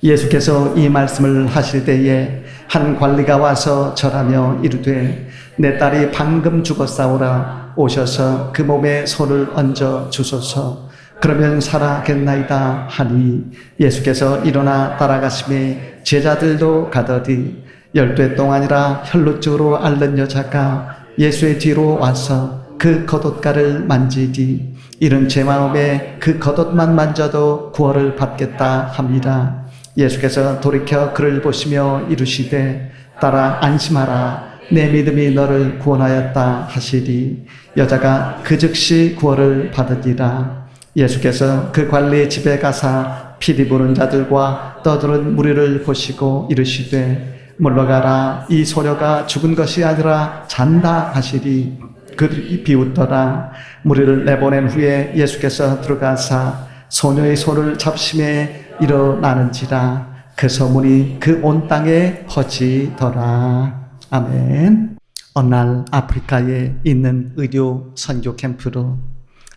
예수께서 이 말씀을 하실 때에 한 관리가 와서 절하며 이르되 내 딸이 방금 죽었사오라. 오셔서 그 몸에 손을 얹어 주소서. 그러면 살아겠나이다 하니 예수께서 일어나 따라가시매 제자들도 가더니 12해 동안이라 혈루증으로 앓는 여자가 예수의 뒤로 와서 그 겉옷가를 만지니 이는 제 마음에 그 겉옷만 만져도 구원을 받겠다 합니다. 예수께서 돌이켜 그를 보시며 이르시되 딸아 안심하라. 내 믿음이 너를 구원하였다 하시니 여자가 그 즉시 구원을 받으니라. 예수께서 그 관리의 집에 가사 피리 부는 자들과 떠드는 무리를 보시고 이르시되 물러가라. 이 소녀가 죽은 것이 아니라 잔다 하시니 그들이 비웃더라. 무리를 내보낸 후에 예수께서 들어가사 소녀의 손을 잡심에 일어나는지라. 그 소문이 그 온 땅에 퍼지더라. 아멘. 어느 날 아프리카에 있는 의료 선교 캠프로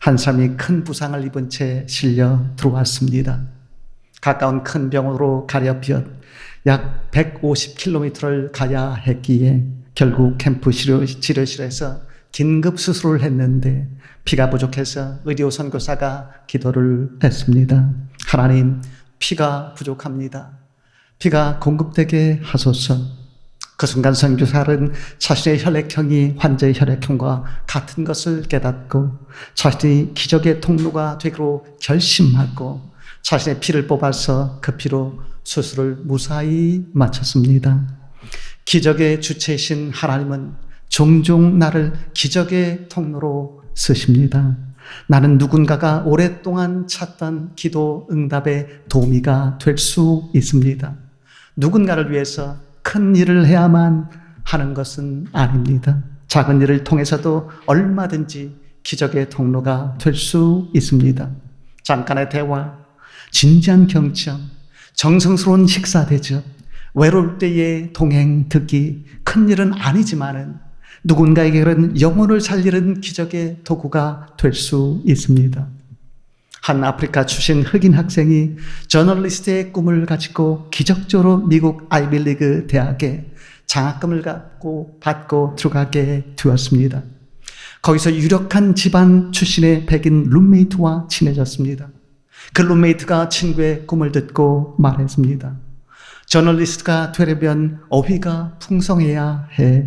한 사람이 큰 부상을 입은 채 실려 들어왔습니다. 가까운 큰 병원으로 가려비었 약 150km를 가야 했기에 결국 캠프 치료실에서 긴급 수술을 했는데 피가 부족해서 의료 선교사가 기도를 했습니다. 하나님, 피가 부족합니다. 피가 공급되게 하소서. 그 순간 선교사는 자신의 혈액형이 환자의 혈액형과 같은 것을 깨닫고 자신이 기적의 통로가 되기로 결심하고 자신의 피를 뽑아서 그 피로 수술을 무사히 마쳤습니다. 기적의 주체이신 하나님은 종종 나를 기적의 통로로 쓰십니다. 나는 누군가가 오랫동안 찾던 기도 응답의 도우미가 될 수 있습니다. 누군가를 위해서 큰 일을 해야만 하는 것은 아닙니다. 작은 일을 통해서도 얼마든지 기적의 통로가 될 수 있습니다. 잠깐의 대화, 진지한 경청, 정성스러운 식사 대접, 외로울 때의 동행 듣기, 큰 일은 아니지만은 누군가에게는 영혼을 살리는 기적의 도구가 될 수 있습니다. 한 아프리카 출신 흑인 학생이 저널리스트의 꿈을 가지고 기적적으로 미국 아이비리그 대학에 장학금을 받고 들어가게 되었습니다. 거기서 유력한 집안 출신의 백인 룸메이트와 친해졌습니다. 그 룸메이트가 친구의 꿈을 듣고 말했습니다. 저널리스트가 되려면 어휘가 풍성해야 해.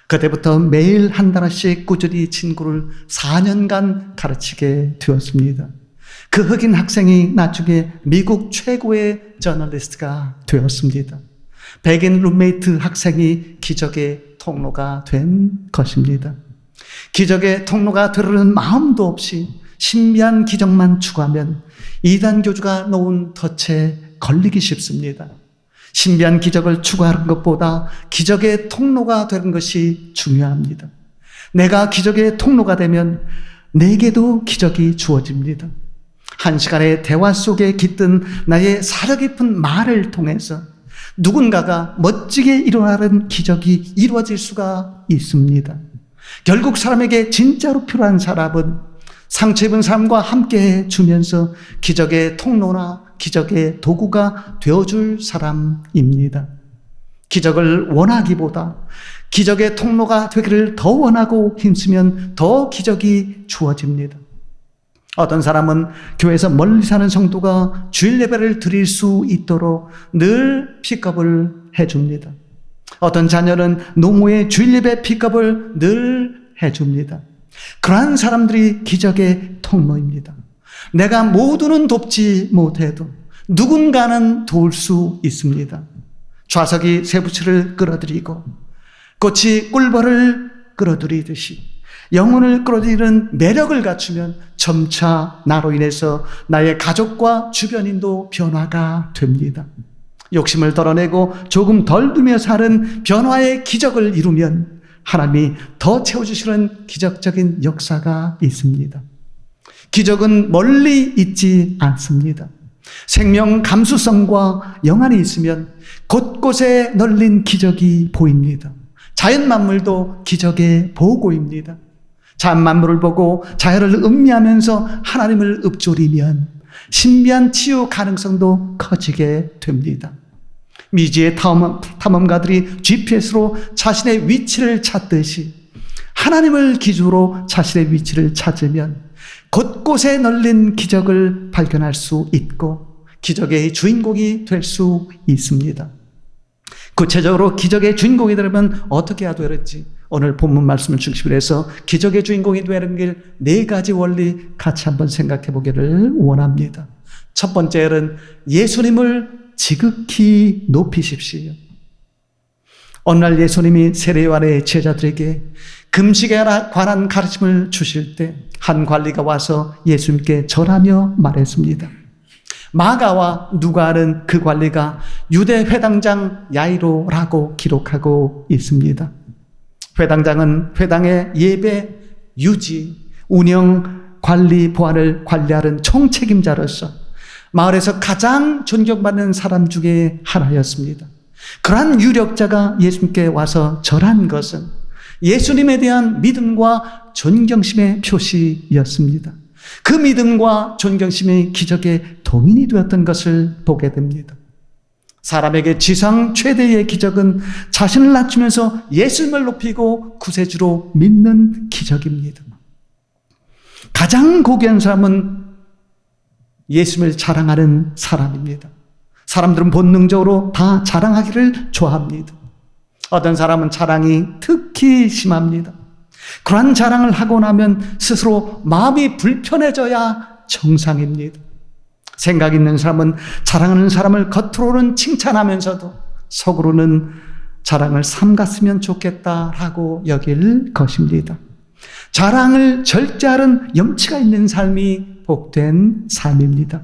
그때부터 매일 한 달씩 꾸준히 친구를 4년간 가르치게 되었습니다. 그 흑인 학생이 나중에 미국 최고의 저널리스트가 되었습니다. 백인 룸메이트 학생이 기적의 통로가 된 것입니다. 기적의 통로가 되려는 마음도 없이 신비한 기적만 추구하면 이단 교주가 놓은 덫에 걸리기 쉽습니다. 신비한 기적을 추구하는 것보다 기적의 통로가 되는 것이 중요합니다. 내가 기적의 통로가 되면 내게도 기적이 주어집니다. 한 시간의 대화 속에 깃든 나의 사려 깊은 말을 통해서 누군가가 멋지게 일어나는 기적이 이루어질 수가 있습니다. 결국 사람에게 진짜로 필요한 사람은 상처 입은 사람과 함께 주면서 기적의 통로나 기적의 도구가 되어줄 사람입니다. 기적을 원하기보다 기적의 통로가 되기를 더 원하고 힘쓰면 더 기적이 주어집니다. 어떤 사람은 교회에서 멀리 사는 성도가 주일 예배를 드릴 수 있도록 늘 픽업을 해줍니다. 어떤 자녀는 노모의 주일 예배 픽업을 늘 해줍니다. 그러한 사람들이 기적의 통로입니다. 내가 모두는 돕지 못해도 누군가는 도울 수 있습니다. 좌석이 쇠붙이를 끌어들이고 꽃이 꿀벌을 끌어들이듯이 영혼을 끌어들이는 매력을 갖추면 점차 나로 인해서 나의 가족과 주변인도 변화가 됩니다. 욕심을 덜어내고 조금 덜 두며 사는 변화의 기적을 이루면 하나님이 더 채워주시는 기적적인 역사가 있습니다. 기적은 멀리 있지 않습니다. 생명 감수성과 영안이 있으면 곳곳에 널린 기적이 보입니다. 자연 만물도 기적의 보고입니다. 자연 만물을 보고 자연을 음미하면서 하나님을 읊조리면 신비한 치유 가능성도 커지게 됩니다. 미지의 탐험가들이 GPS로 자신의 위치를 찾듯이 하나님을 기준으로 자신의 위치를 찾으면 곳곳에 널린 기적을 발견할 수 있고 기적의 주인공이 될 수 있습니다. 구체적으로 기적의 주인공이 되려면 어떻게 해야 되는지 오늘 본문 말씀을 중심으로 해서 기적의 주인공이 되는 길 4가지 원리 같이 한번 생각해 보기를 원합니다. 첫 번째는 예수님을 지극히 높이십시오. 어느 날 예수님이 세례요한의 제자들에게 금식에 관한 가르침을 주실 때 한 관리가 와서 예수님께 절하며 말했습니다. 마가와 누가는 그 관리가 유대 회당장 야이로라고 기록하고 있습니다. 회당장은 회당의 예배, 유지, 운영, 관리, 보안을 관리하는 총책임자로서 마을에서 가장 존경받는 사람 중에 하나였습니다. 그러한 유력자가 예수님께 와서 절한 것은 예수님에 대한 믿음과 존경심의 표시였습니다. 그 믿음과 존경심이 기적의 동인이 되었던 것을 보게 됩니다. 사람에게 지상 최대의 기적은 자신을 낮추면서 예수님을 높이고 구세주로 믿는 기적입니다. 가장 고귀한 사람은 예수님을 자랑하는 사람입니다. 사람들은 본능적으로 다 자랑하기를 좋아합니다. 어떤 사람은 자랑이 특히 심합니다. 그러한 자랑을 하고 나면 스스로 마음이 불편해져야 정상입니다. 생각 있는 사람은 자랑하는 사람을 겉으로는 칭찬하면서도 속으로는 자랑을 삼갔으면 좋겠다라고 여길 것입니다. 자랑을 절제하는 염치가 있는 삶이 복된 삶입니다.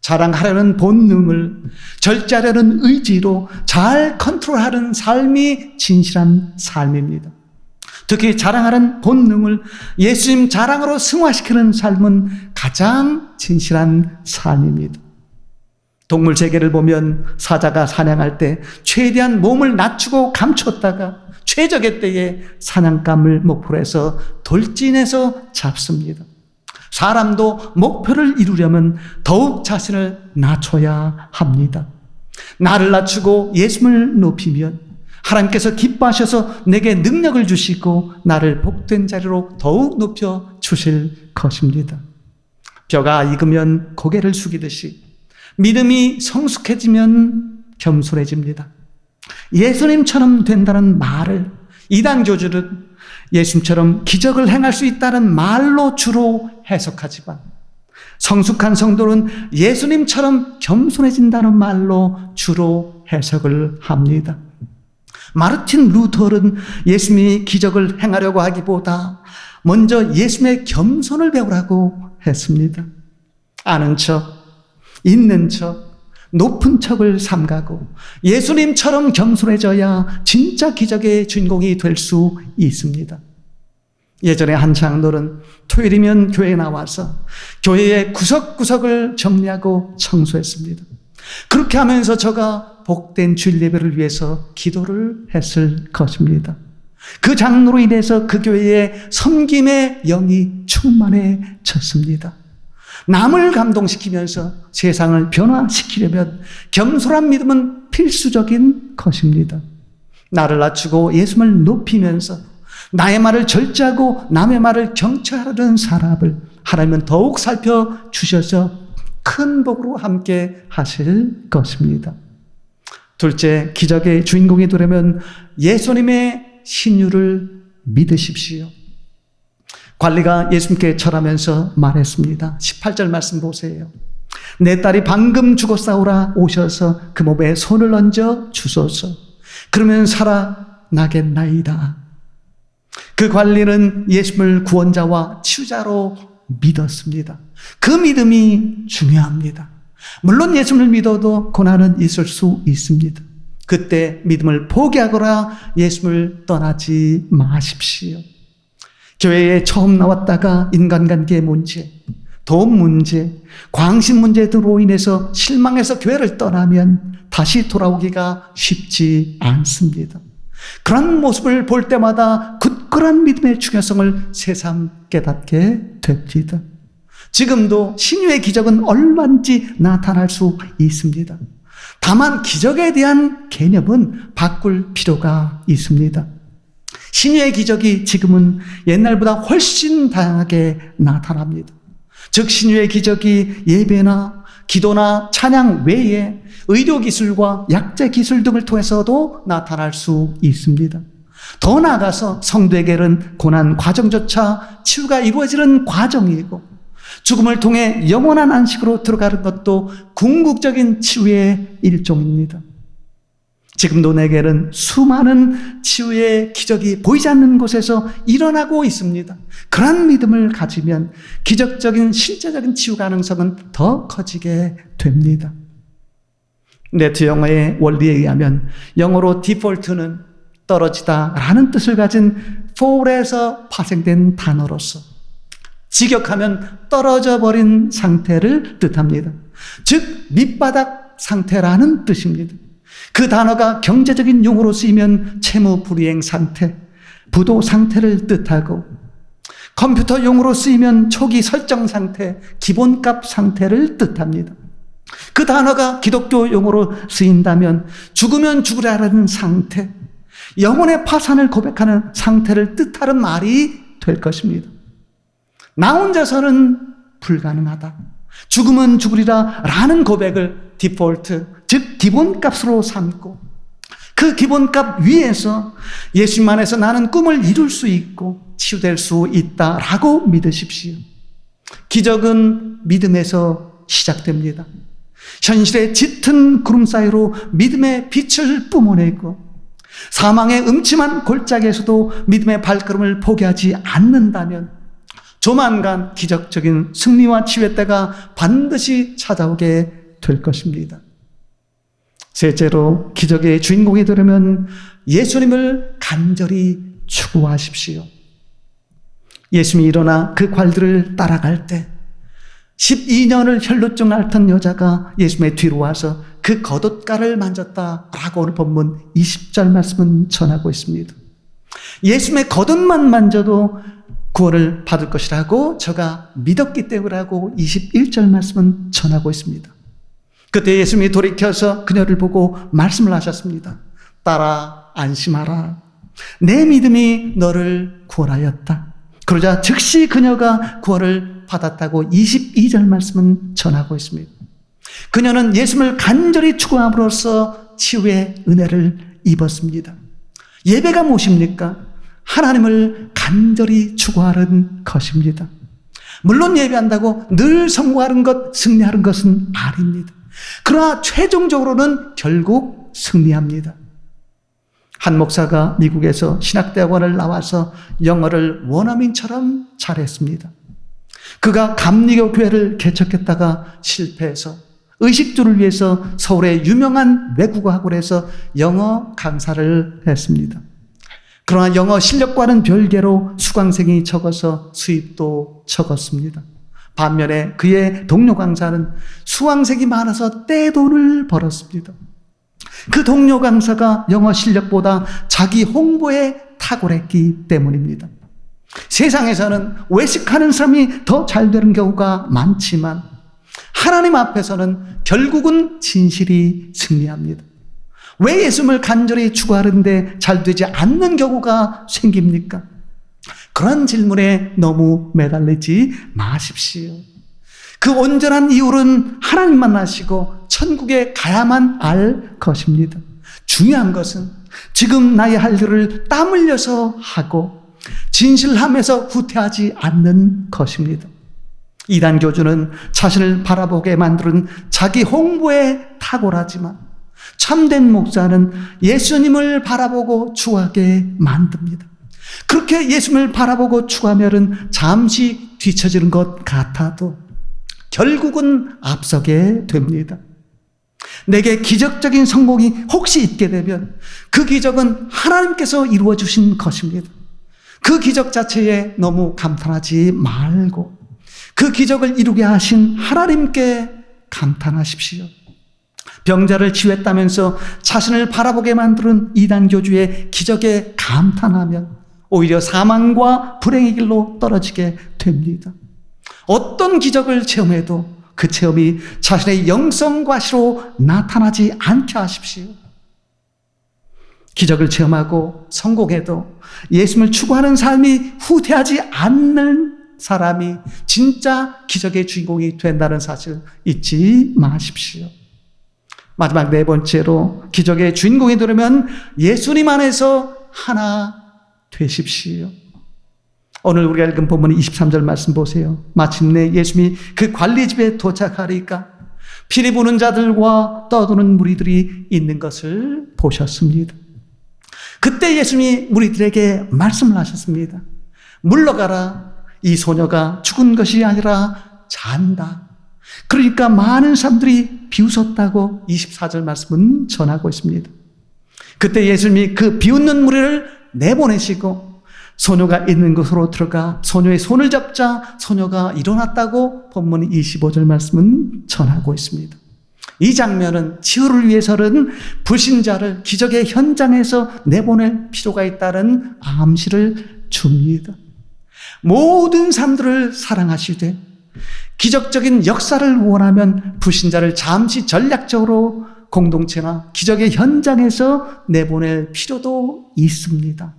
자랑하려는 본능을 절제하려는 의지로 잘 컨트롤하는 삶이 진실한 삶입니다. 특히 자랑하는 본능을 예수님 자랑으로 승화시키는 삶은 가장 진실한 삶입니다. 동물 세계를 보면 사자가 사냥할 때 최대한 몸을 낮추고 감췄다가 최적의 때에 사냥감을 목표로 해서 돌진해서 잡습니다. 사람도 목표를 이루려면 더욱 자신을 낮춰야 합니다. 나를 낮추고 예수님을 높이면 하나님께서 기뻐하셔서 내게 능력을 주시고 나를 복된 자리로 더욱 높여 주실 것입니다. 벼가 익으면 고개를 숙이듯이 믿음이 성숙해지면 겸손해집니다. 예수님처럼 된다는 말을 이단교주는 예수님처럼 기적을 행할 수 있다는 말로 주로 해석하지만 성숙한 성도는 예수님처럼 겸손해진다는 말로 주로 해석을 합니다. 마르틴 루터는 예수님이 기적을 행하려고 하기보다 먼저 예수님의 겸손을 배우라고 했습니다. 아는 척, 있는 척, 높은 척을 삼가고 예수님처럼 겸손해져야 진짜 기적의 주인공이 될 수 있습니다. 예전에 한 장로는 토요일이면 교회에 나와서 교회의 구석구석을 정리하고 청소했습니다. 그렇게 하면서 저가 복된 주일 예배를 위해서 기도를 했을 것입니다. 그 장로로 인해서 그 교회의 섬김의 영이 충만해졌습니다. 남을 감동시키면서 세상을 변화시키려면 겸손한 믿음은 필수적인 것입니다. 나를 낮추고 예수님을 높이면서 나의 말을 절제하고 남의 말을 경청하려는 사람을 하나님은 더욱 살펴주셔서 큰 복으로 함께 하실 것입니다. 둘째, 기적의 주인공이 되려면 예수님의 신유를 믿으십시오. 관리가 예수님께 절하면서 말했습니다. 18절 말씀 보세요. 내 딸이 방금 죽었사오라 오셔서 그 몸에 손을 얹어 주소서. 그러면 살아나겠나이다. 그 관리는 예수님을 구원자와 치유자로 믿었습니다. 그 믿음이 중요합니다. 물론 예수님을 믿어도 고난은 있을 수 있습니다. 그때 믿음을 포기하거나 예수님을 떠나지 마십시오. 교회에 처음 나왔다가 인간관계 문제, 돈 문제, 광신 문제 등으로 인해서 실망해서 교회를 떠나면 다시 돌아오기가 쉽지 않습니다. 그런 모습을 볼 때마다 굳건한 믿음의 중요성을 새삼 깨닫게 됩니다. 지금도 신유의 기적은 얼마든지 나타날 수 있습니다. 다만 기적에 대한 개념은 바꿀 필요가 있습니다. 신유의 기적이 지금은 옛날보다 훨씬 다양하게 나타납니다. 즉 신유의 기적이 예배나 기도나 찬양 외에 의료기술과 약제기술 등을 통해서도 나타날 수 있습니다. 더 나아가서 성도에게는 고난 과정조차 치유가 이루어지는 과정이고, 죽음을 통해 영원한 안식으로 들어가는 것도 궁극적인 치유의 일종입니다. 지금도 내게는 수많은 치유의 기적이 보이지 않는 곳에서 일어나고 있습니다. 그런 믿음을 가지면 기적적인 실제적인 치유 가능성은 더 커지게 됩니다. 네트 영어의 원리에 의하면 영어로 디폴트는 떨어지다 라는 뜻을 가진 fall에서 파생된 단어로서 직역하면 떨어져 버린 상태를 뜻합니다. 즉 밑바닥 상태라는 뜻입니다. 그 단어가 경제적인 용어로 쓰이면 채무 불이행 상태, 부도 상태를 뜻하고, 컴퓨터 용어로 쓰이면 초기 설정 상태, 기본값 상태를 뜻합니다. 그 단어가 기독교 용어로 쓰인다면 죽으면 죽으라는 상태, 영혼의 파산을 고백하는 상태를 뜻하는 말이 될 것입니다. 나 혼자서는 불가능하다, 죽으면 죽으리라 라는 고백을 디폴트, 즉 기본값으로 삼고, 그 기본값 위에서 예수님 안에서 나는 꿈을 이룰 수 있고 치유될 수 있다라고 믿으십시오. 기적은 믿음에서 시작됩니다. 현실의 짙은 구름 사이로 믿음의 빛을 뿜어내고, 사망의 음침한 골짜기에서도 믿음의 발걸음을 포기하지 않는다면 조만간 기적적인 승리와 치유의 때가 반드시 찾아오게 될 것입니다. 셋째로, 기적의 주인공이 되려면 예수님을 간절히 추구하십시오. 예수님이 일어나 그 괄들을 따라갈 때 12년을 혈루증 앓던 여자가 예수님의 뒤로 와서 그 겉옷가를 만졌다라고 오늘 본문 20절 말씀은 전하고 있습니다. 예수님의 겉옷만 만져도 구원을 받을 것이라고 저가 믿었기 때문이라고 21절 말씀은 전하고 있습니다. 그때 예수님이 돌이켜서 그녀를 보고 말씀을 하셨습니다. 딸아, 안심하라. 내 믿음이 너를 구원하였다. 그러자 즉시 그녀가 구원을 받았다고 22절 말씀은 전하고 있습니다. 그녀는 예수님을 간절히 추구함으로써 치유의 은혜를 입었습니다. 예배가 무엇입니까? 하나님을 간절히 추구하는 것입니다. 물론 예배한다고 늘 성공하는 것, 승리하는 것은 아닙니다. 그러나 최종적으로는 결국 승리합니다. 한 목사가 미국에서 신학대학원을 나와서 영어를 원어민처럼 잘했습니다. 그가 감리교 교회를 개척했다가 실패해서 의식주를 위해서 서울의 유명한 외국어 학원에서 영어 강사를 했습니다. 그러나 영어 실력과는 별개로 수강생이 적어서 수입도 적었습니다. 반면에 그의 동료 강사는 수강생이 많아서 떼돈을 벌었습니다. 그 동료 강사가 영어 실력보다 자기 홍보에 탁월했기 때문입니다. 세상에서는 외식하는 사람이 더 잘 되는 경우가 많지만 하나님 앞에서는 결국은 진실이 승리합니다. 왜 예수님을 간절히 추구하는데 잘 되지 않는 경우가 생깁니까? 그런 질문에 너무 매달리지 마십시오. 그 온전한 이유는 하나님만 아시고 천국에 가야만 알 것입니다. 중요한 것은 지금 나의 할 일을 땀 흘려서 하고 진실함에서 후퇴하지 않는 것입니다. 이단 교주는 자신을 바라보게 만드는 자기 홍보에 탁월하지만 참된 목사는 예수님을 바라보고 추구하게 만듭니다. 그렇게 예수님을 바라보고 추구하면은 잠시 뒤처지는 것 같아도 결국은 앞서게 됩니다. 내게 기적적인 성공이 혹시 있게 되면 그 기적은 하나님께서 이루어 주신 것입니다. 그 기적 자체에 너무 감탄하지 말고 그 기적을 이루게 하신 하나님께 감탄하십시오. 병자를 치유했다면서 자신을 바라보게 만드는 이단 교주의 기적에 감탄하면 오히려 사망과 불행의 길로 떨어지게 됩니다. 어떤 기적을 체험해도 그 체험이 자신의 영성과시로 나타나지 않게 하십시오. 기적을 체험하고 성공해도 예수님을 추구하는 삶이 후퇴하지 않는 사람이 진짜 기적의 주인공이 된다는 사실 잊지 마십시오. 마지막 네 번째로 기적의 주인공이 되려면 예수님 안에서 하나 되십시오. 오늘 우리가 읽은 본문 23절 말씀 보세요. 마침내 예수님이 그 관리집에 도착하리까 피리 부는 자들과 떠드는 무리들이 있는 것을 보셨습니다. 그때 예수님이 무리들에게 말씀을 하셨습니다. 물러가라. 이 소녀가 죽은 것이 아니라 잔다. 그러니까 많은 사람들이 비웃었다고 24절 말씀은 전하고 있습니다. 그때 예수님이 그 비웃는 무리를 내보내시고 소녀가 있는 곳으로 들어가 소녀의 손을 잡자 소녀가 일어났다고 본문 25절 말씀은 전하고 있습니다. 이 장면은 치유를 위해서는 불신자를 기적의 현장에서 내보낼 필요가 있다는 암시를 줍니다. 모든 사람들을 사랑하시되 기적적인 역사를 원하면 불신자를 잠시 전략적으로 공동체나 기적의 현장에서 내보낼 필요도 있습니다.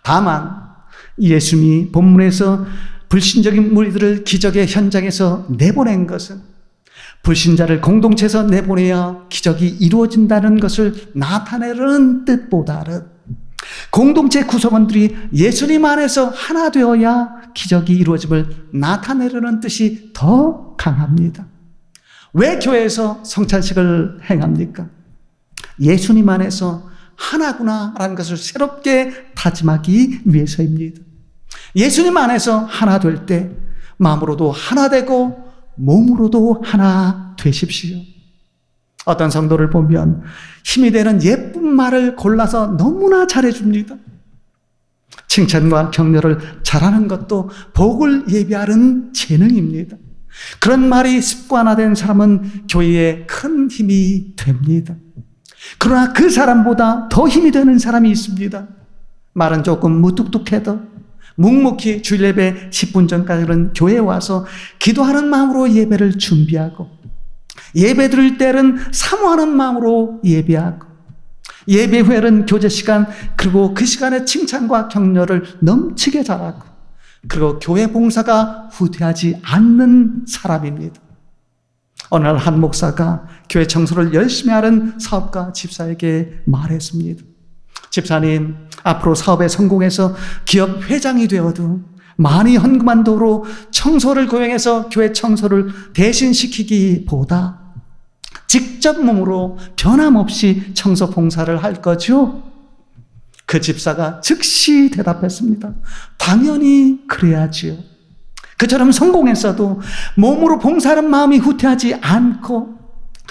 다만 예수님이 본문에서 불신적인 무리들을 기적의 현장에서 내보낸 것은 불신자를 공동체에서 내보내야 기적이 이루어진다는 것을 나타내려는 뜻보다는 공동체 구성원들이 예수님 안에서 하나 되어야 기적이 이루어짐을 나타내려는 뜻이 더 강합니다. 왜 교회에서 성찬식을 행합니까? 예수님 안에서 하나구나라는 것을 새롭게 다짐하기 위해서입니다. 예수님 안에서 하나 될 때 마음으로도 하나 되고 몸으로도 하나 되십시오. 어떤 성도를 보면 힘이 되는 예쁜 말을 골라서 너무나 잘해줍니다. 칭찬과 격려를 잘하는 것도 복을 예비하는 재능입니다. 그런 말이 습관화된 사람은 교회에 큰 힘이 됩니다. 그러나 그 사람보다 더 힘이 되는 사람이 있습니다. 말은 조금 무뚝뚝해도 묵묵히 주일 예배 10분 전까지는 교회에 와서 기도하는 마음으로 예배를 준비하고 예배 드릴 때는 사모하는 마음으로 예배하고 예배 후에는 교제 시간 그리고 그 시간에 칭찬과 격려를 넘치게 잘하고 그리고 교회 봉사가 후퇴하지 않는 사람입니다. 어느 날 한 목사가 교회 청소를 열심히 하는 사업가 집사에게 말했습니다. 집사님, 앞으로 사업에 성공해서 기업 회장이 되어도 많이 헌금한 도로 청소를 고용해서 교회 청소를 대신시키기보다 직접 몸으로 변함없이 청소 봉사를 할 거죠? 그 집사가 즉시 대답했습니다. 당연히 그래야지요. 그처럼 성공했어도 몸으로 봉사하는 마음이 후퇴하지 않고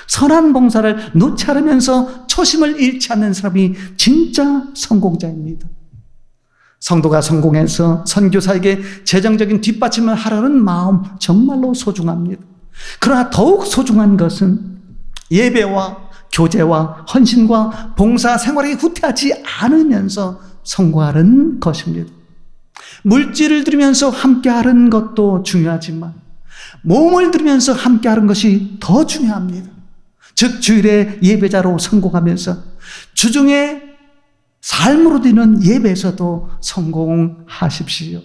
선한 봉사를 놓지 않으면서 초심을 잃지 않는 사람이 진짜 성공자입니다. 성도가 성공해서 선교사에게 재정적인 뒷받침을 하려는 마음 정말로 소중합니다. 그러나 더욱 소중한 것은 예배와 교제와 헌신과 봉사 생활이 후퇴하지 않으면서 성공하는 것입니다. 물질을 들이면서 함께하는 것도 중요하지만 몸을 들이면서 함께하는 것이 더 중요합니다. 즉 주일에 예배자로 성공하면서 주중에 삶으로 드리는 예배에서도 성공하십시오.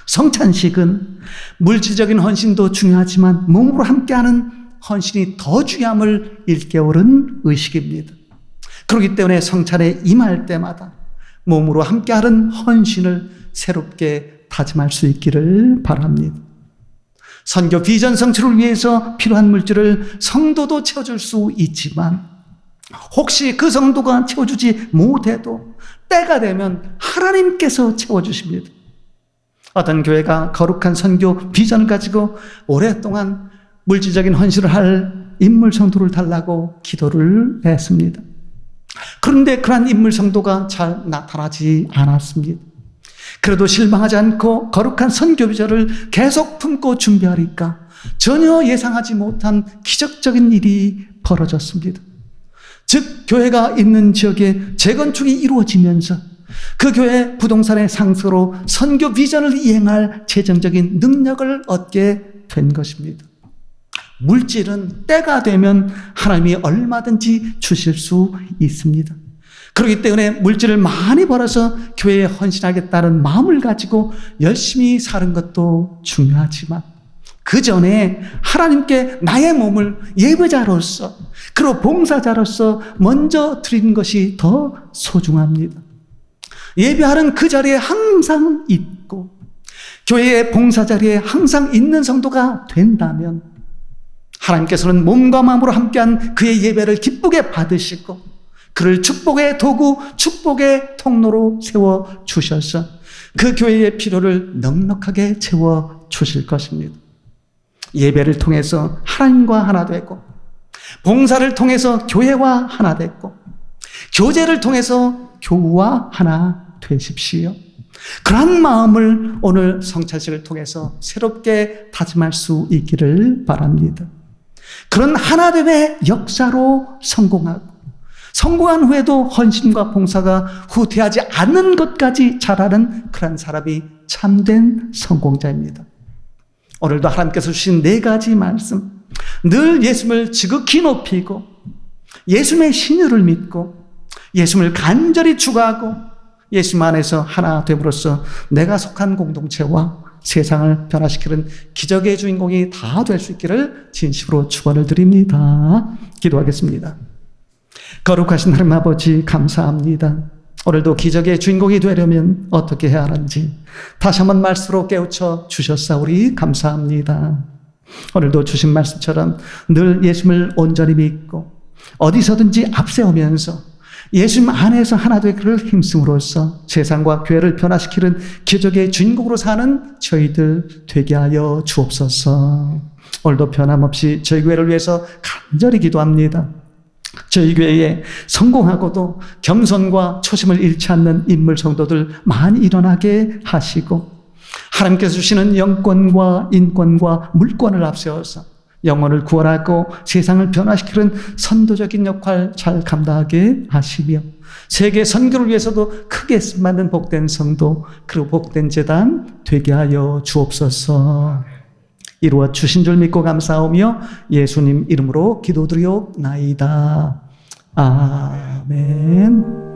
성찬식은 물질적인 헌신도 중요하지만 몸으로 함께하는 헌신이 더 중요함을 일깨우는 의식입니다. 그렇기 때문에 성찬에 임할 때마다 몸으로 함께하는 헌신을 새롭게 다짐할 수 있기를 바랍니다. 선교 비전 성취를 위해서 필요한 물질을 성도도 채워줄 수 있지만 혹시 그 성도가 채워주지 못해도 때가 되면 하나님께서 채워주십니다. 어떤 교회가 거룩한 선교 비전을 가지고 오랫동안 물질적인 헌신을 할 인물 성도를 달라고 기도를 했습니다. 그런데 그러한 인물 성도가 잘 나타나지 않았습니다. 그래도 실망하지 않고 거룩한 선교 비전을 계속 품고 준비하니까 전혀 예상하지 못한 기적적인 일이 벌어졌습니다. 즉 교회가 있는 지역에 재건축이 이루어지면서 그 교회 부동산의 상수로 선교 비전을 이행할 재정적인 능력을 얻게 된 것입니다. 물질은 때가 되면 하나님이 얼마든지 주실 수 있습니다. 그렇기 때문에 물질을 많이 벌어서 교회에 헌신하겠다는 마음을 가지고 열심히 사는 것도 중요하지만 그 전에 하나님께 나의 몸을 예배자로서 그리고 봉사자로서 먼저 드리는 것이 더 소중합니다. 예배하는 그 자리에 항상 있고 교회의 봉사 자리에 항상 있는 성도가 된다면 하나님께서는 몸과 마음으로 함께한 그의 예배를 기쁘게 받으시고 그를 축복의 도구, 축복의 통로로 세워주셔서 그 교회의 필요를 넉넉하게 채워주실 것입니다. 예배를 통해서 하나님과 하나 되고 봉사를 통해서 교회와 하나 됐고 교제를 통해서 교우와 하나 되십시오. 그런 마음을 오늘 성찬식을 통해서 새롭게 다짐할 수 있기를 바랍니다. 그런 하나됨의 역사로 성공한 후에도 헌신과 봉사가 후퇴하지 않는 것까지 잘하는 그런 사람이 참된 성공자입니다. 오늘도 하나님께서 주신 4가지 말씀, 늘 예수님을 지극히 높이고 예수님의 신유를 믿고 예수님을 간절히 추구하고 예수님 안에서 하나 됨으로써 내가 속한 공동체와 세상을 변화시키는 기적의 주인공이 다 될 수 있기를 진심으로 축원을 드립니다. 기도하겠습니다. 거룩하신 하나님 아버지 감사합니다. 오늘도 기적의 주인공이 되려면 어떻게 해야 하는지 다시 한번 말씀으로 깨우쳐 주셨사오니 감사합니다. 오늘도 주신 말씀처럼 늘 예수님을 온전히 믿고 어디서든지 앞세우면서 예수님 안에서 하나 되기를 힘쓰므로써 세상과 교회를 변화시키는 기적의 주인공으로 사는 저희들 되게 하여 주옵소서. 오늘도 변함없이 저희 교회를 위해서 간절히 기도합니다. 저희 교회에 성공하고도 겸손과 초심을 잃지 않는 인물 성도들 많이 일어나게 하시고 하나님께서 주시는 영권과 인권과 물권을 앞세워서 영혼을 구원하고 세상을 변화시키는 선도적인 역할 잘 감당하게 하시며 세계 선교를 위해서도 크게 쓰임받는 복된 성도 그리고 복된 재단 되게 하여 주옵소서. 이루어 주신 줄 믿고 감사하며 예수님 이름으로 기도드리옵나이다. 아멘.